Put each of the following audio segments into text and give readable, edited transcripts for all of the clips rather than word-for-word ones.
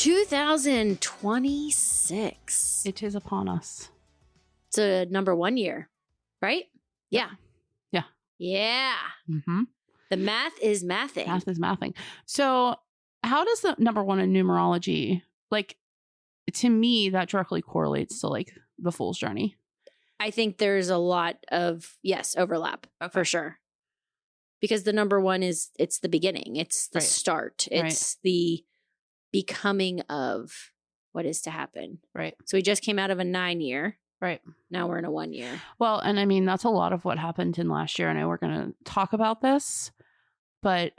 2026. It is upon us. It's a number 1 year, right? Yeah. Yeah. Yeah. Mm-hmm. The math is mathing. Math is mathing. So how does the number 1 in numerology, like, to me, that directly correlates to like the Fool's Journey? I think there's a lot of, overlap for sure. Because the number 1 it's the beginning. It's the start. It's the becoming of what is to happen. Right. So we just came out of a 9 year. Right. Now we're in a 1 year. Well, and I mean, that's a lot of what happened in last year. I know we're going to talk about this, but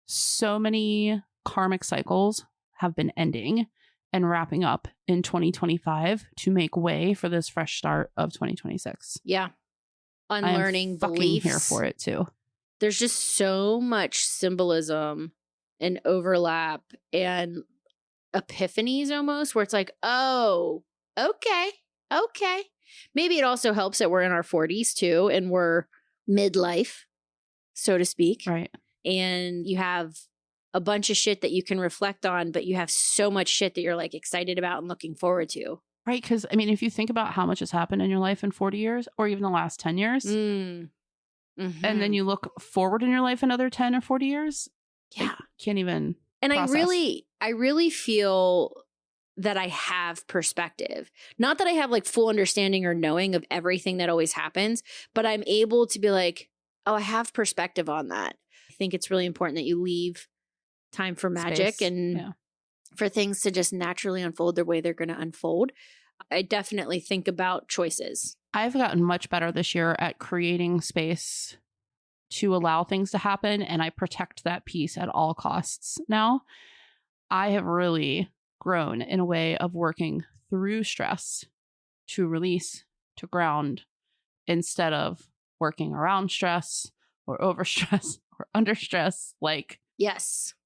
so many karmic cycles have been ending and wrapping up in 2025 to make way for this fresh start of 2026. Yeah. Unlearning I'm fucking beliefs. here for it too. There's just so much symbolism and overlap and epiphanies almost where it's like, oh, okay. Maybe it also helps that we're in our 40s too and we're midlife, so to speak. Right. And you have a bunch of shit that you can reflect on, but you have so much shit that you're like excited about and looking forward to. Right. Because I mean, if you think about how much has happened in your life in 40 years or even the last 10 years, and then you look forward in your life another 10 or 40 years, I can't even And process. I really feel that I have perspective. Not that I have like full understanding or knowing of everything that always happens, but I'm able to be like, oh, I have perspective on that. I think it's really important that you leave time for magic Space. and for things to just naturally unfold the way they're going to unfold. I definitely think about choices. I've gotten much better this year at creating space to allow things to happen, and I protect that peace at all costs now. I have really grown in a way of working through stress to release, to ground, instead of working around stress or over stress or under stress, like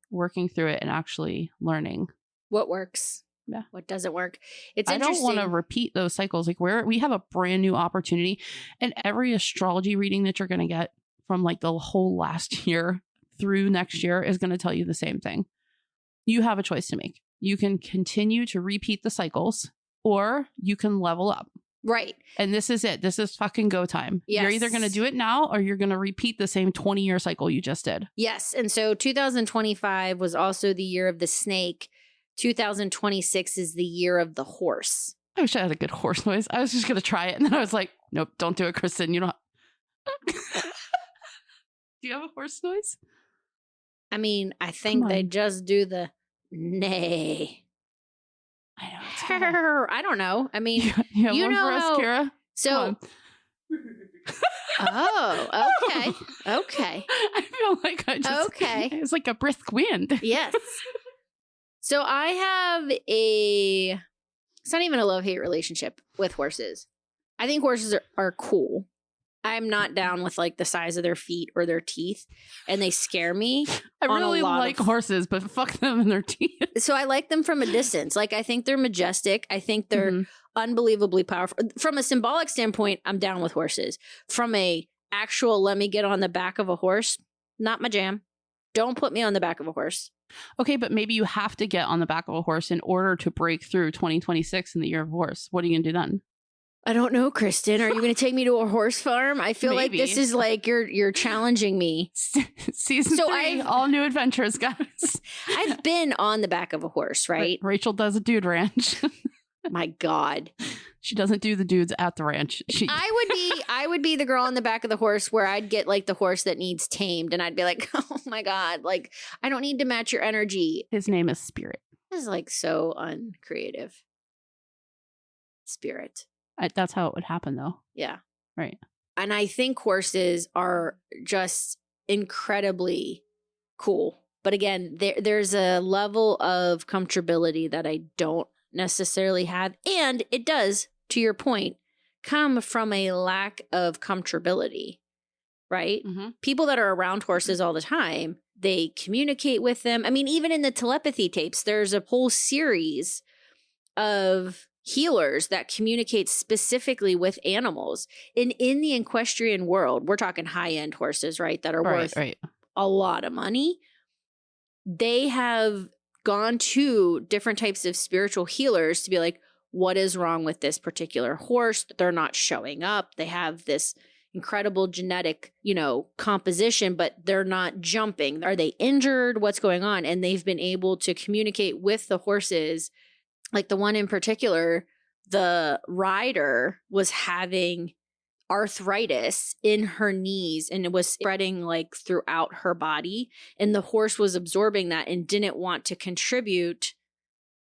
working through it and actually learning what works. Yeah. What doesn't work. It's I interesting. don't want to repeat those cycles. Like we have a brand new opportunity, and every astrology reading that you're going to get from like the whole last year through next year is going to tell you the same thing. You have a choice to make. You can continue to repeat the cycles, or you can level up. Right. And this is it. This is fucking go time. Yes. You're either going to do it now or you're going to repeat the same 20-year cycle you just did. Yes. And so 2025 was also the year of the snake. 2026 is the year of the horse. I wish I had a good horse noise. I was just going to try it. And then I was like, nope, don't do it, Kristen. You don't. Do you have a horse noise? I mean, I think they just do the neigh. I know. I don't know. I mean, you have one for us, Kira? So, okay. I feel like I just, it's like a brisk wind. Yes. So I have it's not even a love-hate relationship with horses. I think horses are cool. I'm not down with like the size of their feet or their teeth, and they scare me. I really like horses, but fuck them and their teeth. So I like them from a distance. Like I think they're majestic. I think they're unbelievably powerful. From a symbolic standpoint, I'm down with horses. From a actual let me get on the back of a horse, not my jam. Don't put me on the back of a horse. Okay, but maybe you have to get on the back of a horse in order to break through 2026 in the year of horse. What are you going to do then? I don't know, Kristen. Are you going to take me to a horse farm? I feel like this is like you're challenging me. Season 3, all new adventures, guys. I've been on the back of a horse, right? Rachel does a dude ranch. My God. She doesn't do the dudes at the ranch. I would be the girl on the back of the horse where I'd get like the horse that needs tamed, and I'd be like, oh my God, like I don't need to match your energy. His name is Spirit. This is like so uncreative. Spirit. That's how it would happen, though. Yeah. Right. And I think horses are just incredibly cool. But again, there's a level of comfortability that I don't necessarily have. And it does, to your point, come from a lack of comfortability, right? Mm-hmm. People that are around horses all the time, they communicate with them. I mean, even in the telepathy tapes, there's a whole series of healers that communicate specifically with animals. And in the equestrian world, we're talking high-end horses, right? That are worth a lot of money. They have gone to different types of spiritual healers to be like, what is wrong with this particular horse? They're not showing up. They have this incredible genetic, composition, but they're not jumping. Are they injured? What's going on? And they've been able to communicate with the horses. Like the one in particular, the rider was having arthritis in her knees and it was spreading like throughout her body. And the horse was absorbing that and didn't want to contribute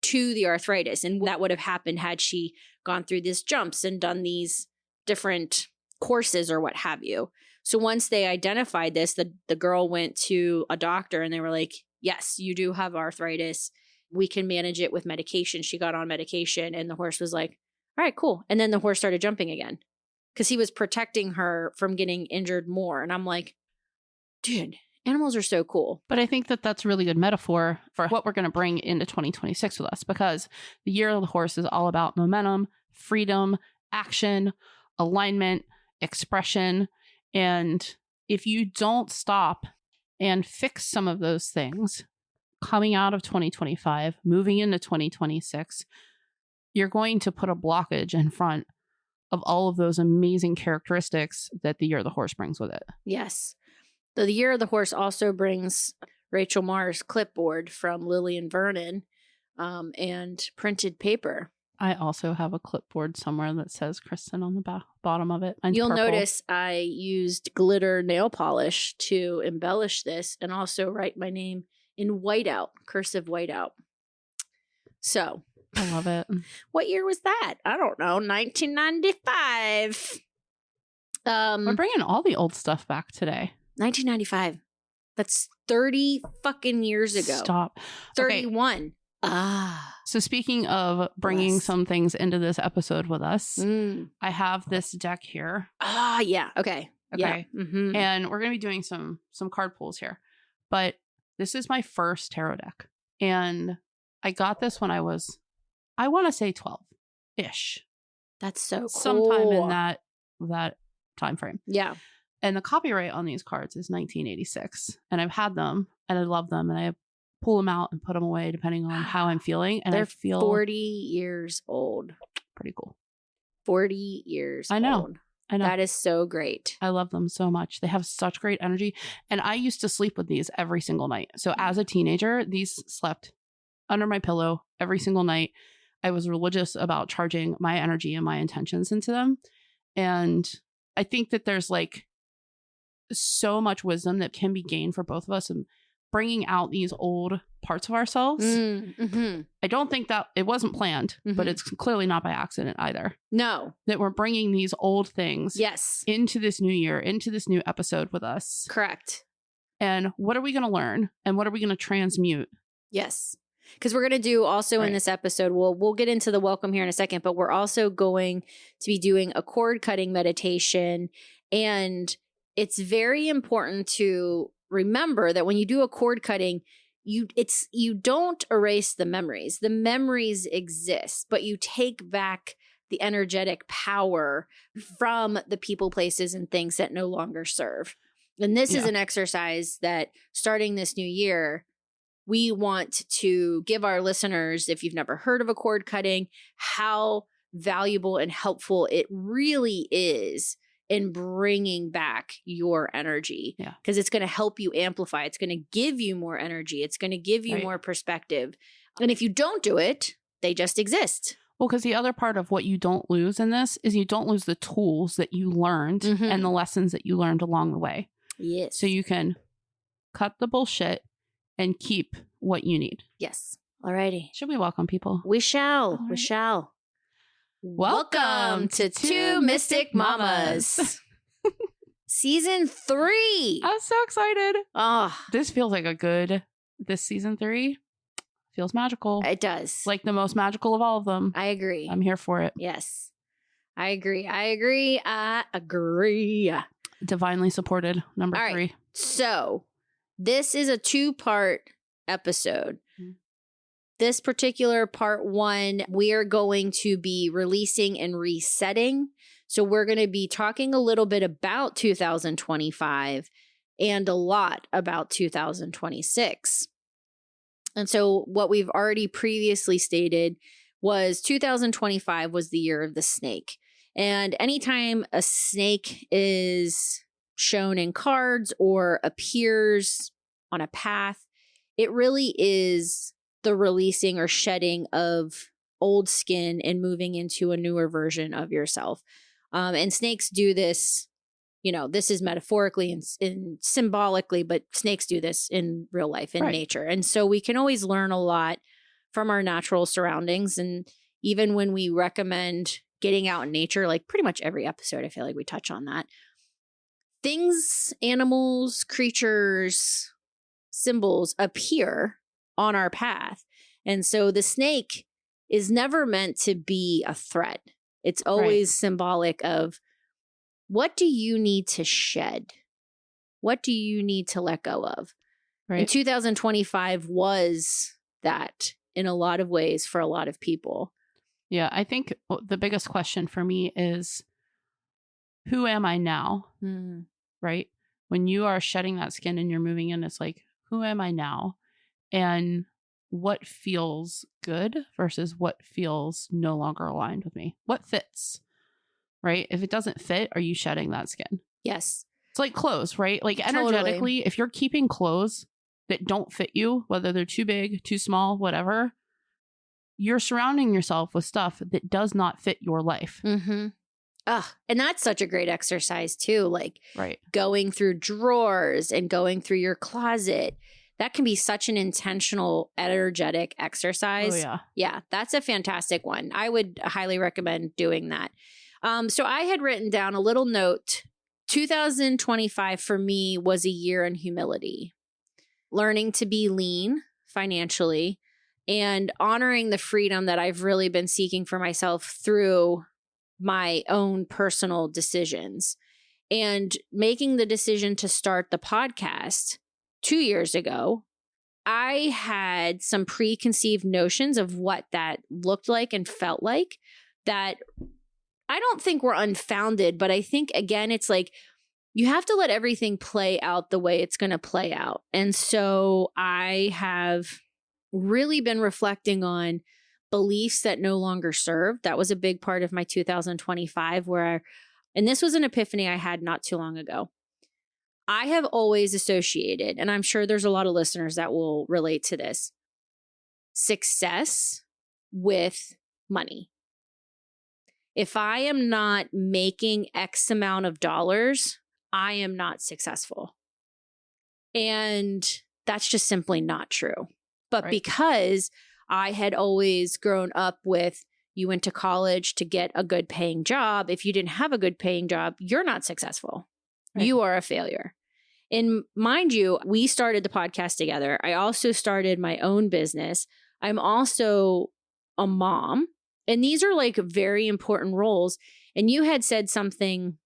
to the arthritis. And that would have happened had she gone through these jumps and done these different courses or what have you. So once they identified this, the girl went to a doctor and they were like, yes, you do have arthritis. We can manage it with medication. She got on medication and the horse was like, all right, cool. And then the horse started jumping again because he was protecting her from getting injured more. And I'm like, dude, animals are so cool. But I think that that's a really good metaphor for what we're going to bring into 2026 with us, because the year of the horse is all about momentum, freedom, action, alignment, expression. And if you don't stop and fix some of those things coming out of 2025, moving into 2026, you're going to put a blockage in front of all of those amazing characteristics that the year of the horse brings with it. Yes. So the year of the horse also brings Rachael Marr's clipboard from Lillian Vernon and printed paper. I also have a clipboard somewhere that says Kristen on the bottom of it. Mine's You'll purple. notice I used glitter nail polish to embellish this and also write my name in whiteout, cursive whiteout. So I love it. What year was that? I don't know. 1995. We're bringing all the old stuff back today. 1995. That's 30 fucking years ago. Stop. 31. Okay. Ah. So speaking of bringing some things into this episode with us, I have this deck here. Ah, yeah. Okay. Okay. Yeah. Mm-hmm. And we're going to be doing some card pulls here. But this is my first tarot deck. And I got this when I was, I want to say 12-ish. That's so cool. Sometime in that time frame. Yeah. And the copyright on these cards is 1986. And I've had them and I love them. And I pull them out and put them away depending on how I'm feeling. And they're I feel 40 years old. Pretty cool. 40 years I know. old. I know. That is so great. I love them so much. They have such great energy. And I used to sleep with these every single night. So as a teenager, these slept under my pillow every single night. I was religious about charging my energy and my intentions into them. And I think that there's like so much wisdom that can be gained for both of us and bringing out these old parts of ourselves. Mm-hmm. I don't think that it wasn't planned, but it's clearly not by accident either. No. That we're bringing these old things Yes. into this new year, into this new episode with us. Correct. And what are we going to learn? And what are we going to transmute? Yes. Because we're going to do also in this episode, we'll get into the welcome here in a second, but we're also going to be doing a cord cutting meditation. And it's very important to remember that when you do a cord cutting, you don't erase the memories. The memories exist, but you take back the energetic power from the people, places, and things that no longer serve. And this is an exercise that starting this new year, we want to give our listeners, if you've never heard of a cord cutting, how valuable and helpful it really is in bringing back your energy. Yeah. Because it's going to help you amplify. It's going to give you more energy. It's going to give you more perspective. And if you don't do it, they just exist. Well, because the other part of what you don't lose in this is you don't lose the tools that you learned and the lessons that you learned along the way. Yes. So you can cut the bullshit and keep what you need. Yes. Alrighty. Should we welcome people? We shall. Right. We shall. Welcome to Two Mystic Mamas. Season 3. I'm so excited. Oh, This feels like this season 3 feels magical. it does. Like the most magical of all of them. I agree. I'm here for it. Yes. I agree. I agree. Divinely supported. Number All right. 3. So, this is a 2-part episode. This particular part 1, we are going to be releasing and resetting. So we're going to be talking a little bit about 2025 and a lot about 2026. And so what we've already previously stated was 2025 was the year of the snake. And anytime a snake is shown in cards or appears on a path, it really is the releasing or shedding of old skin and moving into a newer version of yourself. And snakes do this, this is metaphorically and symbolically, but snakes do this in real life, in nature. And so we can always learn a lot from our natural surroundings. And even when we recommend getting out in nature, like pretty much every episode, I feel like we touch on that. Things, animals, creatures, symbols appear on our path. And so the snake is never meant to be a threat. It's always symbolic of, what do you need to shed? What do you need to let go of? And 2025 was that in a lot of ways for a lot of people. Yeah, I think the biggest question for me is, who am I now? Right? When you are shedding that skin and you're moving in, it's like, who am I now? And what feels good versus what feels no longer aligned with me? What fits? Right? If it doesn't fit, are you shedding that skin? Yes. It's like clothes, right? Like energetically, if you're keeping clothes that don't fit you, whether they're too big, too small, whatever, you're surrounding yourself with stuff that does not fit your life. Mm-hmm. And that's such a great exercise too. Like going through drawers and going through your closet. That can be such an intentional, energetic exercise. Oh, yeah. Yeah, that's a fantastic one. I would highly recommend doing that. So I had written down a little note. 2025 for me was a year in humility, learning to be lean financially and honoring the freedom that I've really been seeking for myself through my own personal decisions, and making the decision to start the podcast 2 years ago. I had some preconceived notions of what that looked like and felt like that I don't think were unfounded, but I think, again, it's like you have to let everything play out the way it's going to play out. And so I have really been reflecting on beliefs that no longer serve. That was a big part of my 2025 and this was an epiphany I had not too long ago. I have always associated, and I'm sure there's a lot of listeners that will relate to this, success with money. If I am not making X amount of dollars, I am not successful. And that's just simply not true. But because I had always grown up with, you went to college to get a good paying job. If you didn't have a good paying job, you're not successful. You are a failure. And mind you, we started the podcast together. I also started my own business. I'm also a mom. And these are like very important roles. And you had said something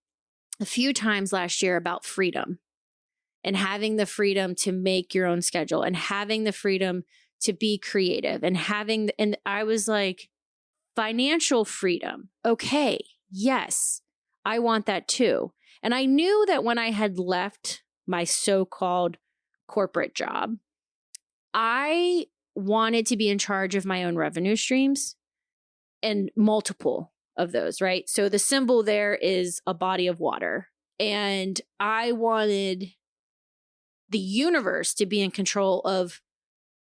a few times last year about freedom and having the freedom to make your own schedule and having the freedom to be creative and I was like, financial freedom. Okay. Yes, I want that too. And I knew that when I had left my so-called corporate job, I wanted to be in charge of my own revenue streams and multiple of those, right? So the symbol there is a body of water. And I wanted the universe to be in control of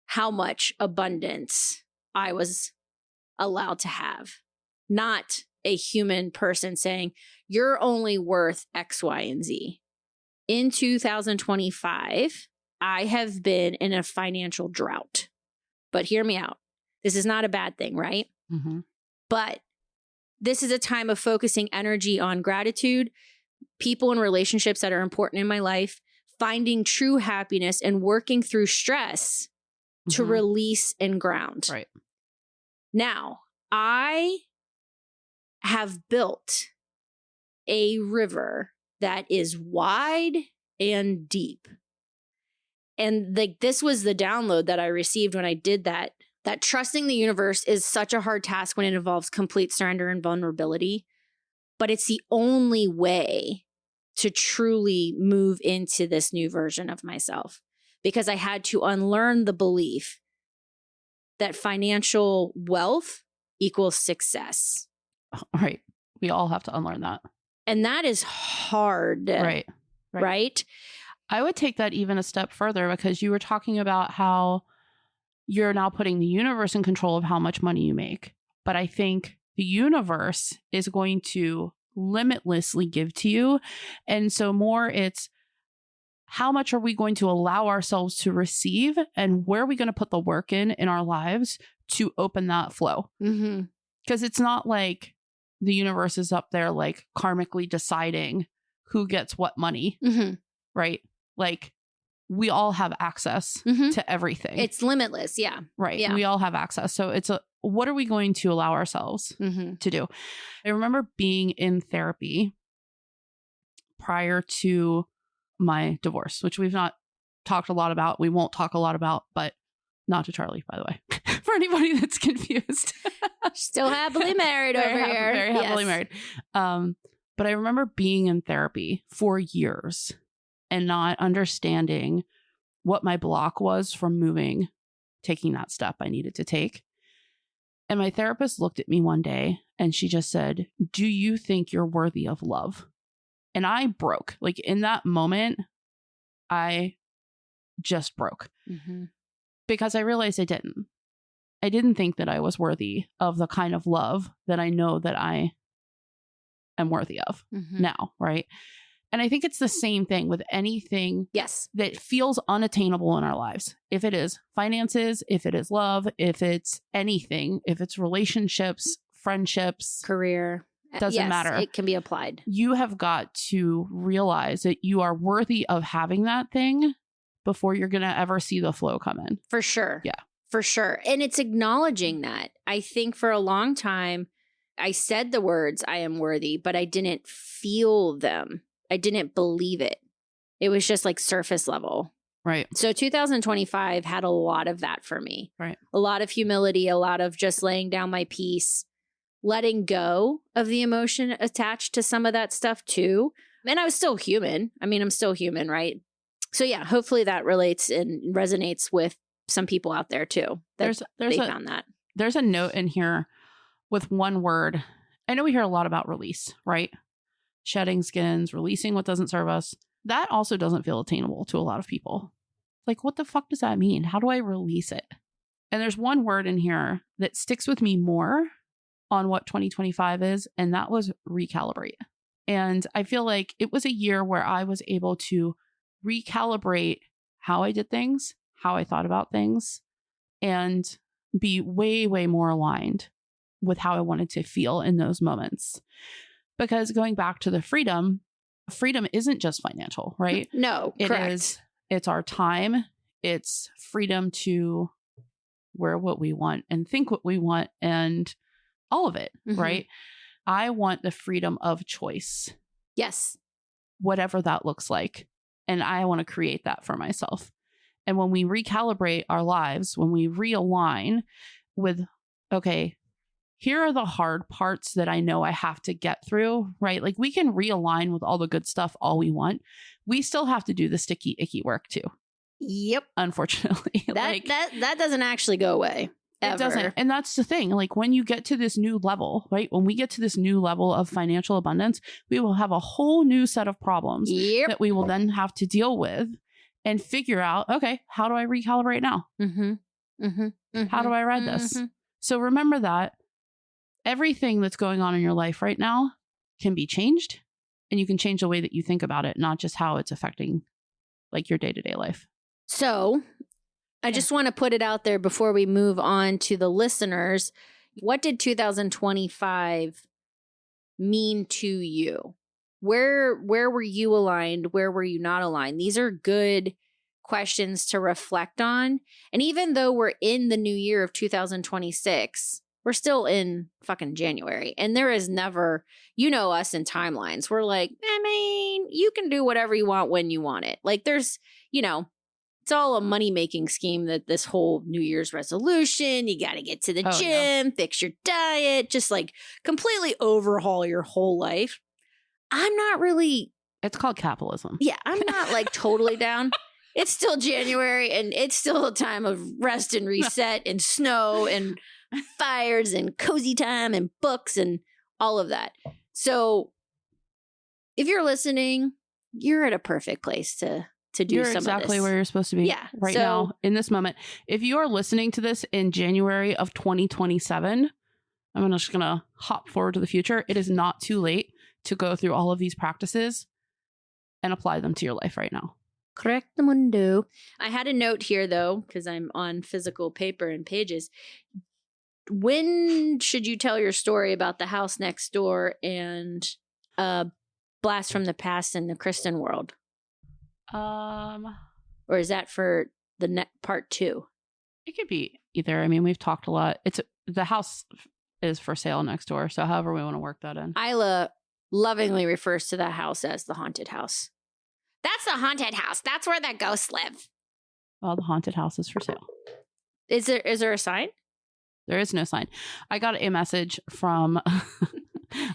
how much abundance I was allowed to have, not a human person saying, you're only worth X, Y, and Z. In 2025, I have been in a financial drought. But hear me out. This is not a bad thing, right? Mm-hmm. But this is a time of focusing energy on gratitude, people and relationships that are important in my life, finding true happiness and working through stress to release and ground. Right. Now, I have built a river that is wide and deep. And this was the download that I received when I did that trusting the universe is such a hard task when it involves complete surrender and vulnerability, but it's the only way to truly move into this new version of myself, because I had to unlearn the belief that financial wealth equals success. Right. We all have to unlearn that. And that is hard. Right? I would take that even a step further, because you were talking about how you're now putting the universe in control of how much money you make. But I think the universe is going to limitlessly give to you. And so more it's how much are we going to allow ourselves to receive, and where are we going to put the work in our lives to open that flow? Because it's not like the universe is up there like karmically deciding who gets what money, right? Like we all have access to everything. It's limitless. Yeah. Right. Yeah. We all have access. So it's what are we going to allow ourselves to do? I remember being in therapy prior to my divorce, which we've not talked a lot about. We won't talk a lot about, but not to Charlie, by the way, for anybody that's confused. Still happily married over here. Very happily married. But I remember being in therapy for years and not understanding what my block was from taking that step I needed to take. And my therapist looked at me one day and she just said, "Do you think you're worthy of love?" And I broke. Like in that moment, I just broke because I realized I didn't. I didn't think that I was worthy of the kind of love that I know that I am worthy of now, right? And I think it's the same thing with anything that feels unattainable in our lives. If it is finances, if it is love, if it's anything, if it's relationships, friendships, career, doesn't matter. It can be applied. You have got to realize that you are worthy of having that thing before you're going to ever see the flow come in. For sure. Yeah. For sure. And it's acknowledging that. I think for a long time, I said the words, "I am worthy," but I didn't feel them. I didn't believe it. It was just like surface level. Right. So 2025 had a lot of that for me. Right. A lot of humility, a lot of just laying down my piece, letting go of the emotion attached to some of that stuff too. And I was still human. I mean, I'm still human, right? So yeah, hopefully that relates and resonates with some people out there too. They found that. There's a note in here with one word. I know we hear a lot about release, right? Shedding skins, releasing what doesn't serve us. That also doesn't feel attainable to a lot of people. Like, what the fuck does that mean? How do I release it? And there's one word in here that sticks with me more on what 2025 is, and that was recalibrate. And I feel like it was a year where I was able to recalibrate how I did things, how I thought about things, and be way, way more aligned with how I wanted to feel in those moments. Because going back to the freedom isn't just financial, right? No, correct. It's our time. It's freedom to wear what we want and think what we want and all of it, right? I want the freedom of choice. Yes. Whatever that looks like. And I want to create that for myself. And when we recalibrate our lives, when we realign with, okay, here are the hard parts that I know I have to get through, right? Like we can realign with all the good stuff all we want. We still have to do the sticky, icky work too. Yep. Unfortunately. That doesn't actually go away. Ever. It doesn't. And that's the thing. Like when you get to this new level, right? When we get to this new level of financial abundance, we will have a whole new set of problems that we will then have to deal with and figure out, okay, how do I recalibrate now? How do I ride this? So remember that everything that's going on in your life right now can be changed, and you can change the way that you think about it, not just how it's affecting like your day-to-day life. So I just want to put it out there before we move on to the listeners. What did 2025 mean to you? Where were you aligned? Where were you not aligned? These are good questions to reflect on. And even though we're in the new year of 2026, we're still in fucking January. And there is never, you know us in timelines. We're like, I mean, you can do whatever you want when you want it. Like there's, it's all a money-making scheme, that this whole New Year's resolution, you got to get to the gym, fix your diet, just like completely overhaul your whole life. I'm not really. It's called capitalism. Yeah, I'm not like totally down. It's still January and it's still a time of rest and reset and snow and fires and cozy time and books and all of that. So if you're listening, you're at a perfect place to do you're some exactly of this. where you're supposed to be right now in this moment. If you are listening to this in January of 2027, I'm just going to hop forward to the future. It is not too late to go through all of these practices and apply them to your life right now. Correct the mundo. I had a note here though, because I'm on physical paper and pages. When should you tell your story about the house next door and blast from the past in the Kristen world? Or is that for the part 2? It could be either. I mean, we've talked a lot. The house is for sale next door, so however we want to work that in. Isla lovingly refers to that house as the haunted house. That's the haunted house. That's where the ghosts live. Well, the haunted house is for sale. Is there a sign? There is no sign. I got a message from...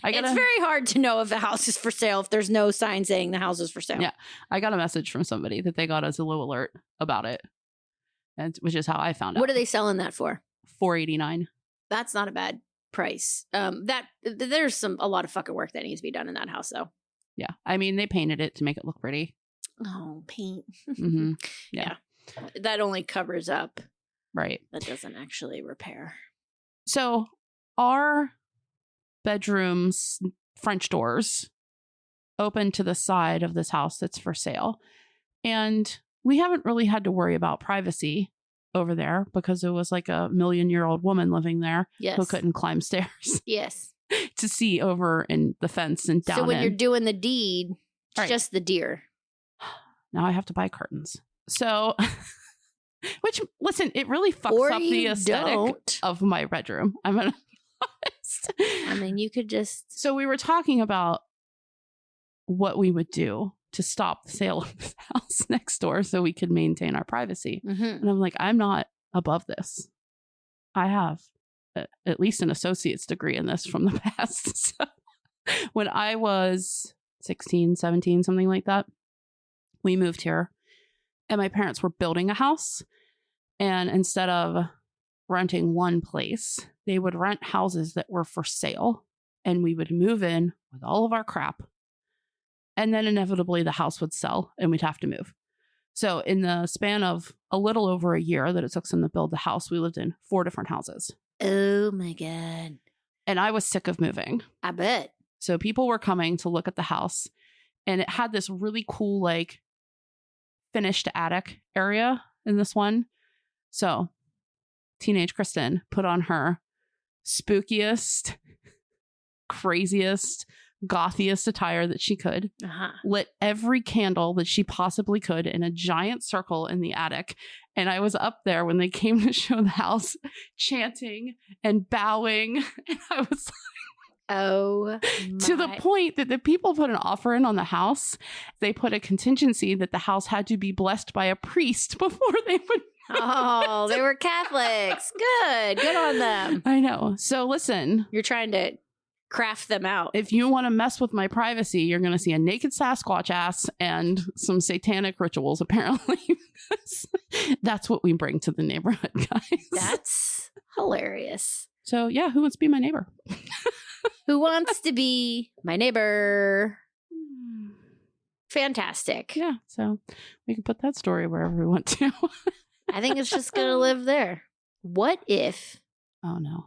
It's very hard to know if a house is for sale if there's no sign saying the house is for sale. Yeah. I got a message from somebody that they got a Zillow alert about it, which is how I found out. What are they selling that for? $489. That's not a bad price. There's a lot of fucking work that needs to be done in that house, though. Yeah. I mean, they painted it to make it look pretty. Oh, paint. Mm-hmm. Yeah. That only covers up. Right. That doesn't actually repair. So our bedroom's French doors open to the side of this house that's for sale. And we haven't really had to worry about privacy over there because it was like a 1,000,000-year-old woman living there who couldn't climb stairs. Yes. To see over in the fence and down. So when you're doing the deed, it's just the deer. Now I have to buy curtains. So, which, listen, it really fucks up the aesthetic of my bedroom. I'm going to be honest. I mean, you could just... So we were talking about what we would do to stop the sale of this house next door so we could maintain our privacy. Mm-hmm. And I'm like, I'm not above this. I have at least an associate's degree in this from the past. So when I was 16, 17, something like that, we moved here and my parents were building a house. And instead of renting one place, they would rent houses that were for sale and we would move in with all of our crap. And then inevitably the house would sell and we'd have to move. So in the span of a little over a year that it took them to build the house, we lived in 4 different houses. Oh my God. And I was sick of moving. I bet. So people were coming to look at the house and it had this really cool, like, finished attic area in this one. So teenage Kristen put on her spookiest, craziest, gothiest attire that she could, lit every candle that she possibly could in a giant circle in the attic. And I was up there when they came to show the house, chanting and bowing. And I was like, to the point that the people put an offer in on the house. They put a contingency that the house had to be blessed by a priest before they would. Oh, they were Catholics. Good on them. I know. So listen, you're trying to craft them out. If you want to mess with my privacy, you're going to see a naked Sasquatch ass and some satanic rituals, apparently. That's what we bring to the neighborhood, guys. That's hilarious. So yeah, who wants to be my neighbor? Who wants to be my neighbor? Fantastic. Yeah, so we can put that story wherever we want to. I think it's just going to live there. What if... Oh, no.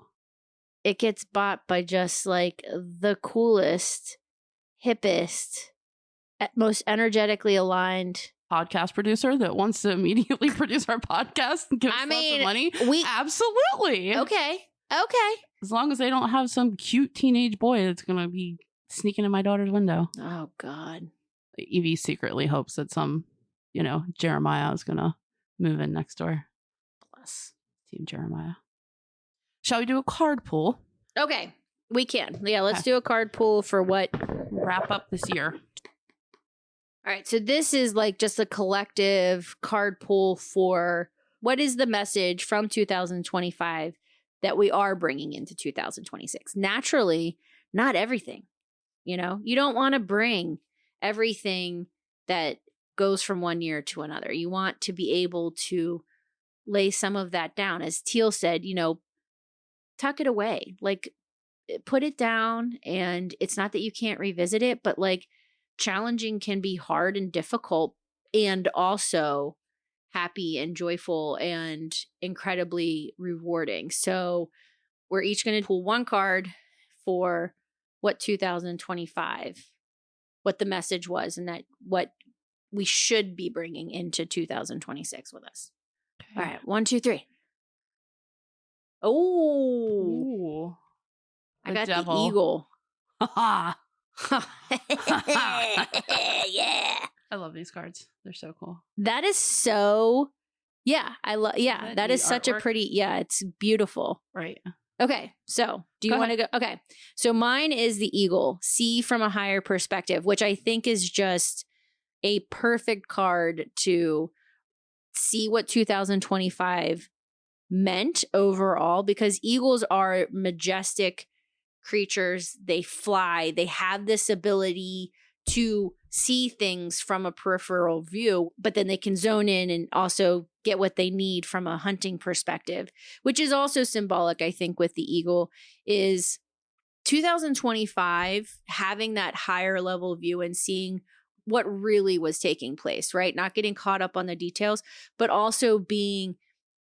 It gets bought by just like the coolest, hippest, most energetically aligned podcast producer that wants to immediately produce our podcast and give us lots of money. Absolutely. Okay. As long as they don't have some cute teenage boy that's going to be sneaking in my daughter's window. Oh, God. Evie secretly hopes that some, Jeremiah is going to move in next door. Bless Team Jeremiah. Shall we do a card pull? Okay, we can. Yeah, let's do a card pull for what? Wrap up this year. All right, so this is like just a collective card pull for what is the message from 2025 that we are bringing into 2026. Naturally, not everything. You don't want to bring everything that goes from one year to another. You want to be able to lay some of that down. As Teal said, you know, tuck it away, like put it down. And it's not that you can't revisit it, but like challenging can be hard and difficult and also happy and joyful and incredibly rewarding. So we're each going to pull one card for what 2025, what the message was, and that what we should be bringing into 2026 with us. Okay. All right. 1, 2, 3. Oh, Ooh. I got devil. the eagle. Ha Yeah. I love these cards. They're so cool. That is so, yeah, I love, yeah, that is such a artwork? pretty, yeah, it's beautiful. Right. Okay, so do you Go want to go? Okay, so mine is the eagle, see from a higher perspective, which I think is just a perfect card to see what 2025 meant overall, because eagles are majestic creatures. They fly, they have this ability to see things from a peripheral view, but then they can zone in and also get what they need from a hunting perspective, which is also symbolic, I think, with the eagle is 2025 having that higher level view and seeing what really was taking place, right? Not getting caught up on the details, but also being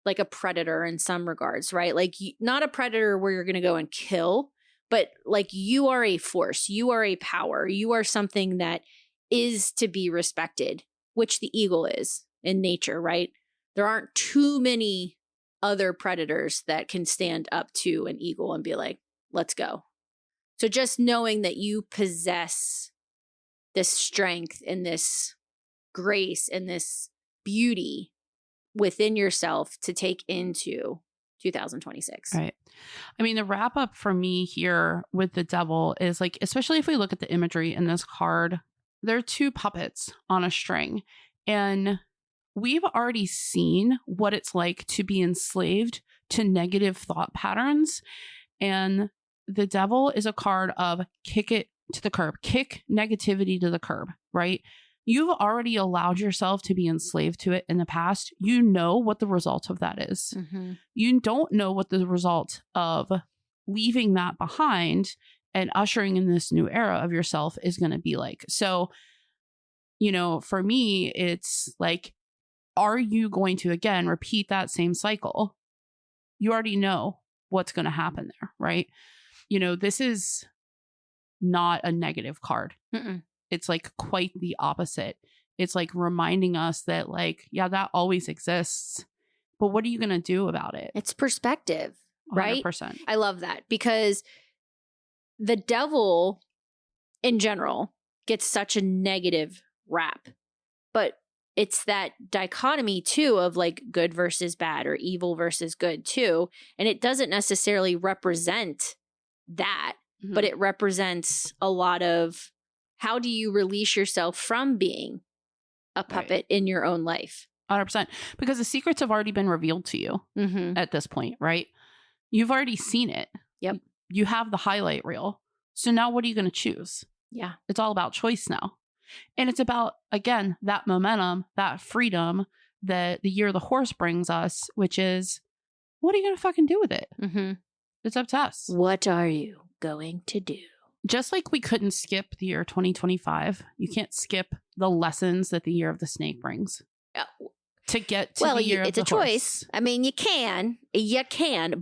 like a predator in some regards, right? Like not a predator where you're going to go and kill, but like you are a force, you are a power, you are something that is to be respected, which the eagle is in nature, right? There aren't too many other predators that can stand up to an eagle and be like, let's go. So just knowing that you possess this strength and this grace and this beauty within yourself to take into 2026. Right. I mean, the wrap up for me here with the devil is like, especially if we look at the imagery in this card, there are two puppets on a string. And we've already seen what it's like to be enslaved to negative thought patterns. And the devil is a card of kick it to the curb, kick negativity to the curb, right? You've already allowed yourself to be enslaved to it in the past. You know what the result of that is. Mm-hmm. You don't know what the result of leaving that behind and ushering in this new era of yourself is going to be like. So, you know, for me, it's like, are you going to, again, repeat that same cycle? You already know what's going to happen there, right? You know, this is not a negative card. Mm-mm. It's like quite the opposite. It's like reminding us that like, yeah, that always exists, but what are you going to do about it? It's perspective, right? 100%. I love that because the devil in general gets such a negative rap, but it's that dichotomy too of like good versus bad or evil versus good too. And it doesn't necessarily represent that, but it represents a lot of how do you release yourself from being a puppet in your own life? 100%. Because the secrets have already been revealed to you at this point, right? You've already seen it. Yep. You have the highlight reel. So now what are you going to choose? Yeah. It's all about choice now. And it's about, again, that momentum, that freedom that the year of the horse brings us, which is, what are you going to fucking do with it? Mm-hmm. It's up to us. What are you going to do? Just like we couldn't skip the year 2025, you can't skip the lessons that the year of the snake brings to get to the year of the horse. It's a choice. I mean, you can,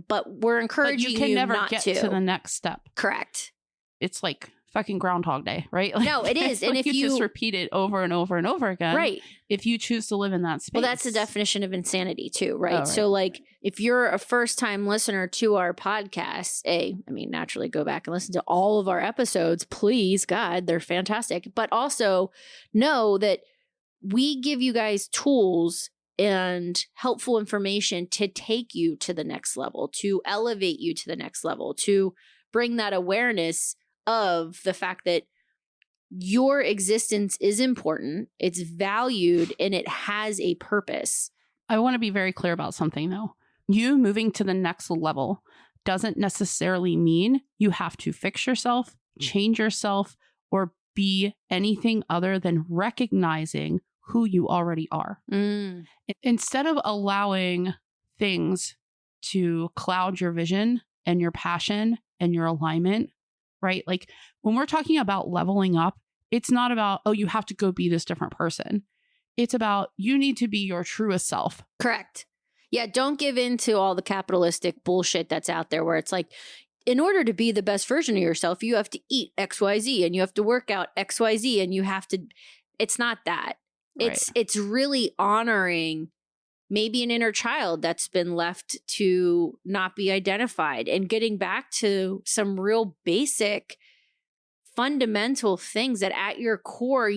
but we're encouraging but you can never not get to the next step. Correct. It's like fucking Groundhog Day, right? Like, no, it is. And like if you just repeat it over and over and over again, right? If you choose to live in that space, well, that's the definition of insanity too, right? Oh, right. So, like, if you're a first-time listener to our podcast, naturally go back and listen to all of our episodes, please, God, they're fantastic. But also know that we give you guys tools and helpful information to take you to the next level, to elevate you to the next level, to bring that awareness of the fact that your existence is important, it's valued, and it has a purpose. I want to be very clear about something though. You moving to the next level doesn't necessarily mean you have to fix yourself, change yourself, or be anything other than recognizing who you already are. Mm. Instead of allowing things to cloud your vision and your passion and your alignment, right? Like when we're talking about leveling up, it's not about, oh, you have to go be this different person. It's about you need to be your truest self. Correct. Yeah, don't give in to all the capitalistic bullshit that's out there where it's like, in order to be the best version of yourself, you have to eat XYZ and you have to work out XYZ and you have to, it's not that. Right. It's really honoring maybe an inner child that's been left to not be identified and getting back to some real basic fundamental things that at your core,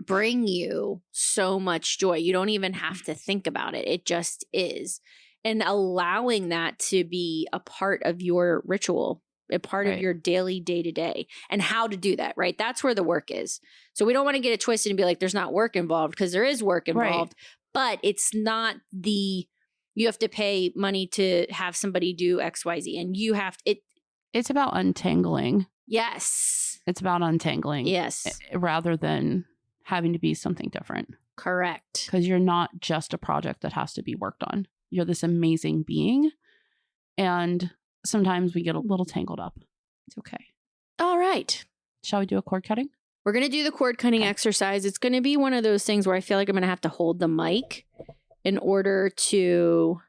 bring you so much joy. You don't even have to think about it. It just is. And allowing that to be a part of your ritual, a part of your daily day-to-day, and how to do that, right? That's where the work is. So we don't want to get it twisted and be like, there's not work involved, because there is work involved, but it's not you have to pay money to have somebody do XYZ and you have to, it's about untangling. Yes. It's about untangling. Yes. Rather than having to be something different. Correct. Because you're not just a project that has to be worked on. You're this amazing being. And sometimes we get a little tangled up. It's okay. All right. Shall we do a cord cutting? We're going to do the cord cutting exercise. It's going to be one of those things where I feel like I'm going to have to hold the mic in order to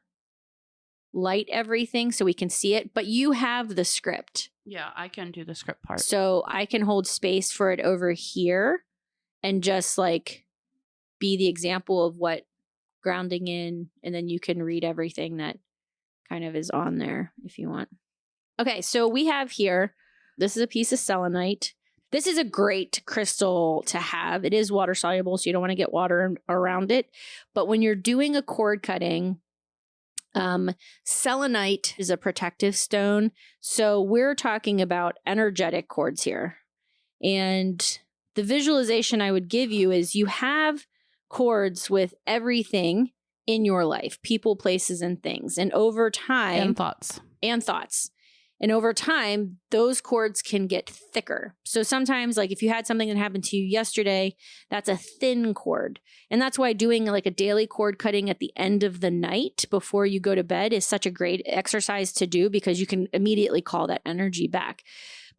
light everything so we can see it. But you have the script. Yeah, I can do the script part. So I can hold space for it over here and just like be the example of what grounding in, and then you can read everything that kind of is on there if you want. Okay, so we have here, this is a piece of selenite. This is a great crystal to have. It is water soluble, so you don't want to get water around it. But when you're doing a cord cutting, selenite is a protective stone. So we're talking about energetic cords here. And the visualization I would give you is you have cords with everything in your life, people, places, and things. And over time... And thoughts. And over time, those cords can get thicker. So sometimes, like if you had something that happened to you yesterday, that's a thin cord. And that's why doing like a daily cord cutting at the end of the night before you go to bed is such a great exercise to do, because you can immediately call that energy back.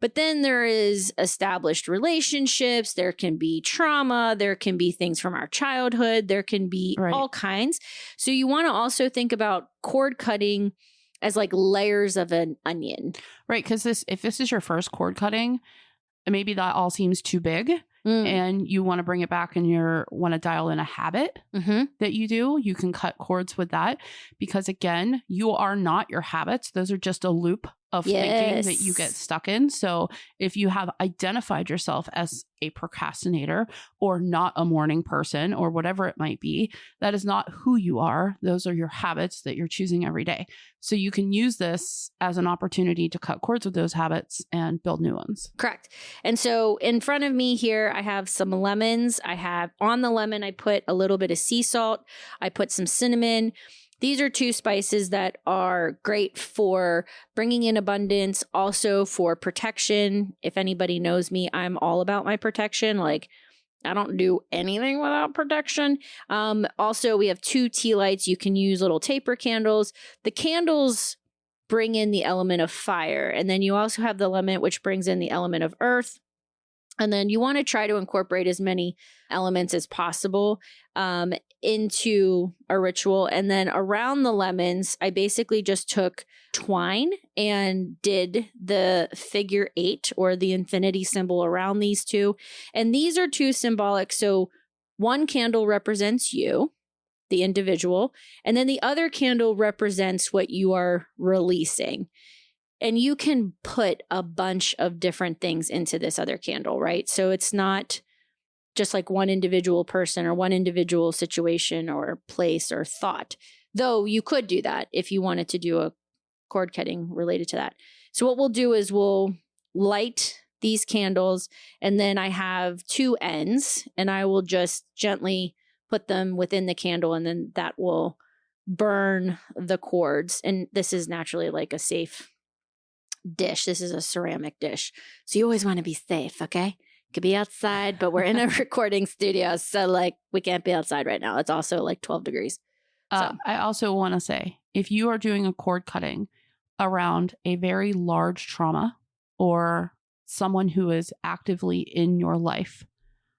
But then there is established relationships, there can be trauma, there can be things from our childhood, there can be all kinds. So you want to also think about cord cutting as like layers of an onion. Right, because if this is your first cord cutting, maybe that all seems too big and you want to bring it back and you want to dial in a habit that you do. You can cut cords with that, because again, you are not your habits. Those are just a loop of thinking that you get stuck in. So if you have identified yourself as a procrastinator or not a morning person or whatever it might be, that is not who you are. Those are your habits that you're choosing every day. So you can use this as an opportunity to cut cords with those habits and build new ones. Correct. And so in front of me here, I have some lemons. I have on the lemon, I put a little bit of sea salt. I put some cinnamon. These are two spices that are great for bringing in abundance, also for protection. If anybody knows me, I'm all about my protection. Like, I don't do anything without protection. Also, we have 2 tea lights. You can use little taper candles. The candles bring in the element of fire. And then you also have the lemon, which brings in the element of earth. And then you want to try to incorporate as many elements as possible into a ritual. And then around the lemons, I basically just took twine and did the figure 8 or the infinity symbol around these two. And these are 2 symbolic. So one candle represents you, the individual, and then the other candle represents what you are releasing. And you can put a bunch of different things into this other candle, right? So it's not just like one individual person or one individual situation or place or thought, though you could do that if you wanted to do a cord cutting related to that. So what we'll do is we'll light these candles, and then I have 2 ends, and I will just gently put them within the candle, and then that will burn the cords. And this is naturally like a safe dish. This is a ceramic dish. So you always want to be safe, okay? Could be outside, but we're in a recording studio. So like we can't be outside right now. It's also like 12 degrees. So. I also want to say, if you are doing a cord cutting around a very large trauma or someone who is actively in your life,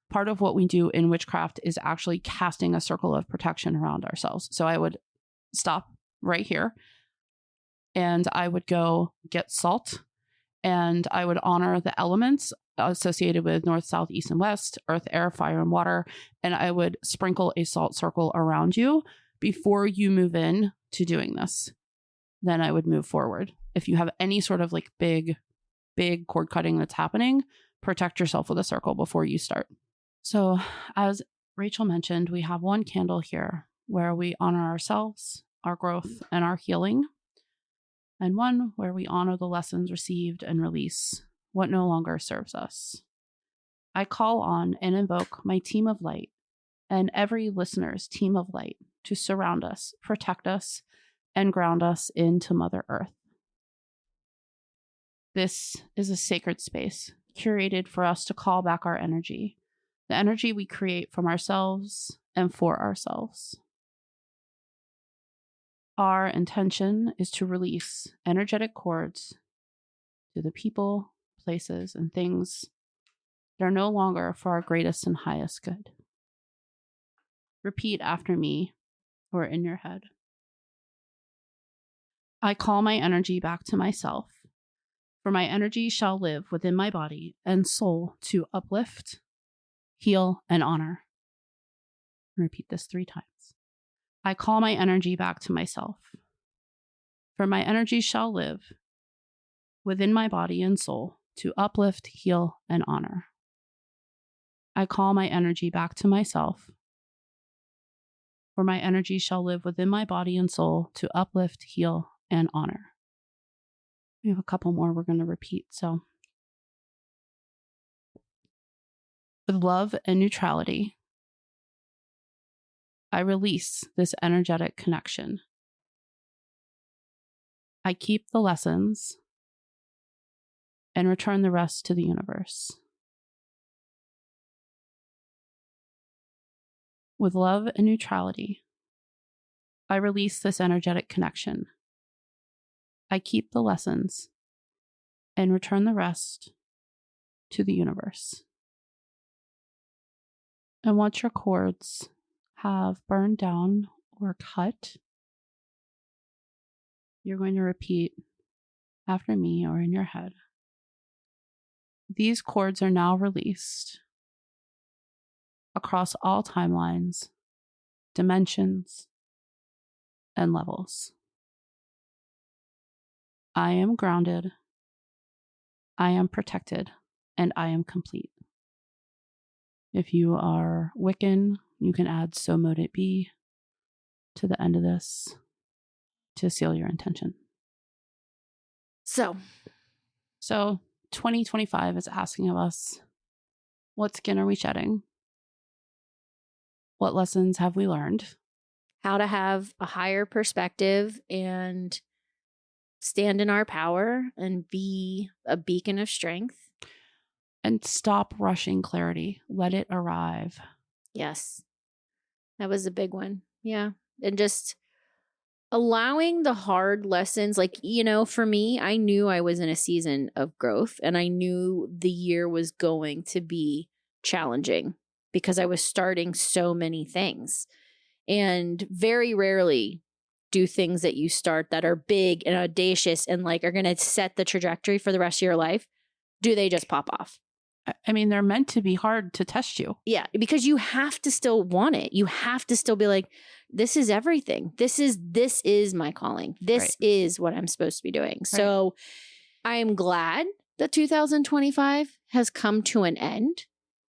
part of what we do in witchcraft is actually casting a circle of protection around ourselves. So I would stop right here and I would go get salt and I would honor the elements associated with north, south, east, and west, earth, air, fire, and water. And I would sprinkle a salt circle around you before you move in to doing this. Then I would move forward. If you have any sort of like big cord cutting that's happening, protect yourself with a circle before you start. So as Rachel mentioned, we have one candle here where we honor ourselves, our growth, and our healing. And one where we honor the lessons received and release what no longer serves us. I call on and invoke my team of light and every listener's team of light to surround us, protect us, and ground us into Mother Earth. This is a sacred space curated for us to call back our energy, the energy we create from ourselves and for ourselves. Our intention is to release energetic cords to the people, places, and things that are no longer for our greatest and highest good. Repeat after me or in your head. I call my energy back to myself, for my energy shall live within my body and soul to uplift, heal, and honor. Repeat this 3 times. I call my energy back to myself, for my energy shall live within my body and soul to uplift, heal, and honor. I call my energy back to myself, for my energy shall live within my body and soul to uplift, heal, and honor. We have a couple more we're going to repeat. So, with love and neutrality, I release this energetic connection. I keep the lessons and return the rest to the universe. With love and neutrality, I release this energetic connection. I keep the lessons and return the rest to the universe. And once your cords have burned down or cut, you're going to repeat after me or in your head. These cords are now released across all timelines, dimensions, and levels. I am grounded, I am protected, and I am complete. If you are Wiccan, you can add "so mote it be" to the end of this to seal your intention. So 2025 is asking of us, what skin are we shedding? What lessons have we learned? How to have a higher perspective and stand in our power and be a beacon of strength. And stop rushing clarity. Let it arrive. Yes. That was a big one. Yeah. And just allowing the hard lessons, like, for me, I knew I was in a season of growth and I knew the year was going to be challenging because I was starting so many things. And very rarely do things that you start that are big and audacious and like are going to set the trajectory for the rest of your life, do they just pop off? I mean, they're meant to be hard to test you. Yeah, because you have to still want it. You have to still be like, this is everything. This is my calling. This is what I'm supposed to be doing. Right. So I am glad that 2025 has come to an end.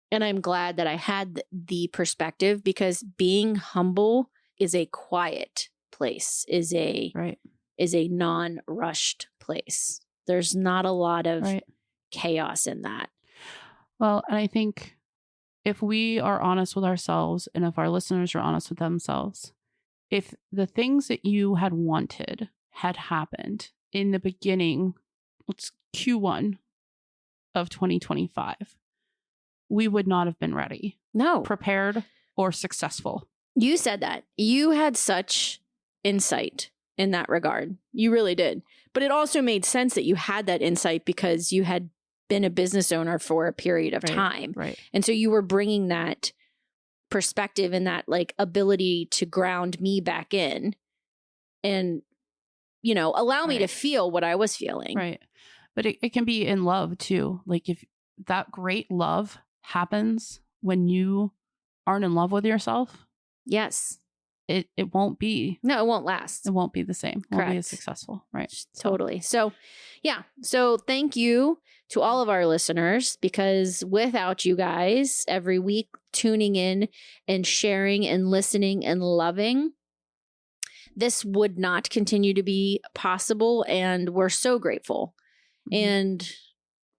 And I'm glad that I had the perspective, because being humble is a quiet place, is a non-rushed place. There's not a lot of chaos in that. Well, and I think if we are honest with ourselves and if our listeners are honest with themselves, if the things that you had wanted had happened in the beginning, it's Q1 of 2025, we would not have been ready, No. prepared, or successful. You said that. You had such insight in that regard. You really did. But it also made sense that you had that insight because you had been a business owner for a period of time. Right. And so you were bringing that perspective and that like ability to ground me back in and, you know, allow me to feel what I was feeling. Right. But it can be in love too. Like if that great love happens when you aren't in love with yourself. Yes. It won't be. No, it won't last. It won't be the same. It won't be as Correct. successful. Right. Totally. So, yeah. So thank you to all of our listeners, because without you guys every week tuning in and sharing and listening and loving, this would not continue to be possible. And we're so grateful. Mm-hmm. And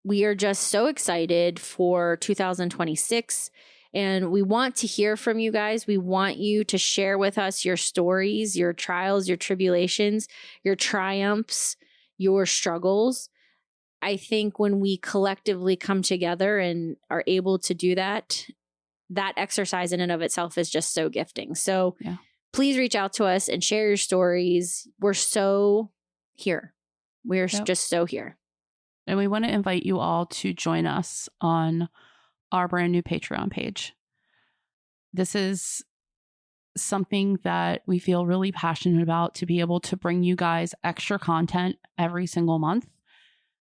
we are just so excited for 2026. And we want to hear from you guys. We want you to share with us your stories, your trials, your tribulations, your triumphs, your struggles. I think when we collectively come together and are able to do that, that exercise in and of itself is just so gifting. So please reach out to us and share your stories. We're so here. We're just so here. And we want to invite you all to join us on our brand new Patreon page. This is something that we feel really passionate about, to be able to bring you guys extra content every single month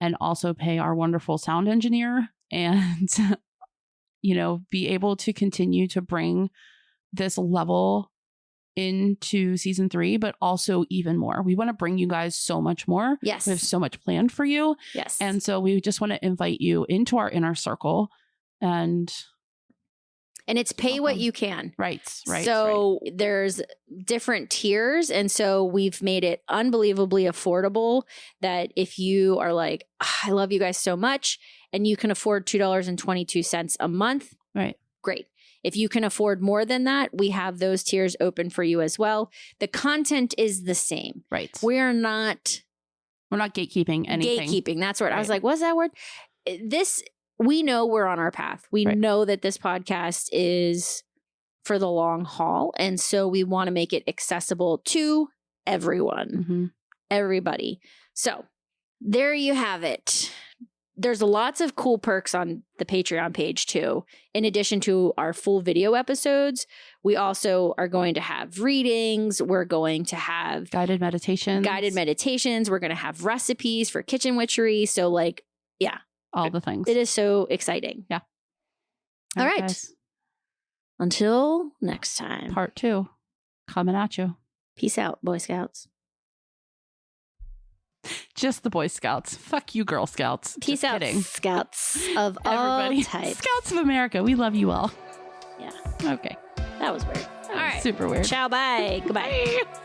and also pay our wonderful sound engineer and, you know, be able to continue to bring this level into season 3, but also even more. We want to bring you guys so much more. Yes. We have so much planned for you. Yes. And so we just want to invite you into our inner circle and it's pay what you can. Right. So there's different tiers. And so we've made it unbelievably affordable that if you are like, I love you guys so much, and you can afford $2.22 a month. Right. Great. If you can afford more than that, we have those tiers open for you as well. The content is the same. Right. We're not gatekeeping anything. Gatekeeping. That's what I was like, what's that word? We know we're on our path. We know that this podcast is for the long haul. And so we want to make it accessible to everyone, everybody. So there you have it. There's lots of cool perks on the Patreon page too. In addition to our full video episodes, we also are going to have readings. We're going to have guided meditations. We're going to have recipes for kitchen witchery. So like, yeah. All the things. It is so exciting. Yeah. All right. Guys. Until next time. Part 2 coming at you. Peace out, Boy Scouts. Just the Boy Scouts. Fuck you, Girl Scouts. Peace out, kidding. Scouts of all types. Scouts of America. We love you all. Yeah. Okay. That was weird. All right. Super weird. Ciao, bye. Goodbye. Bye.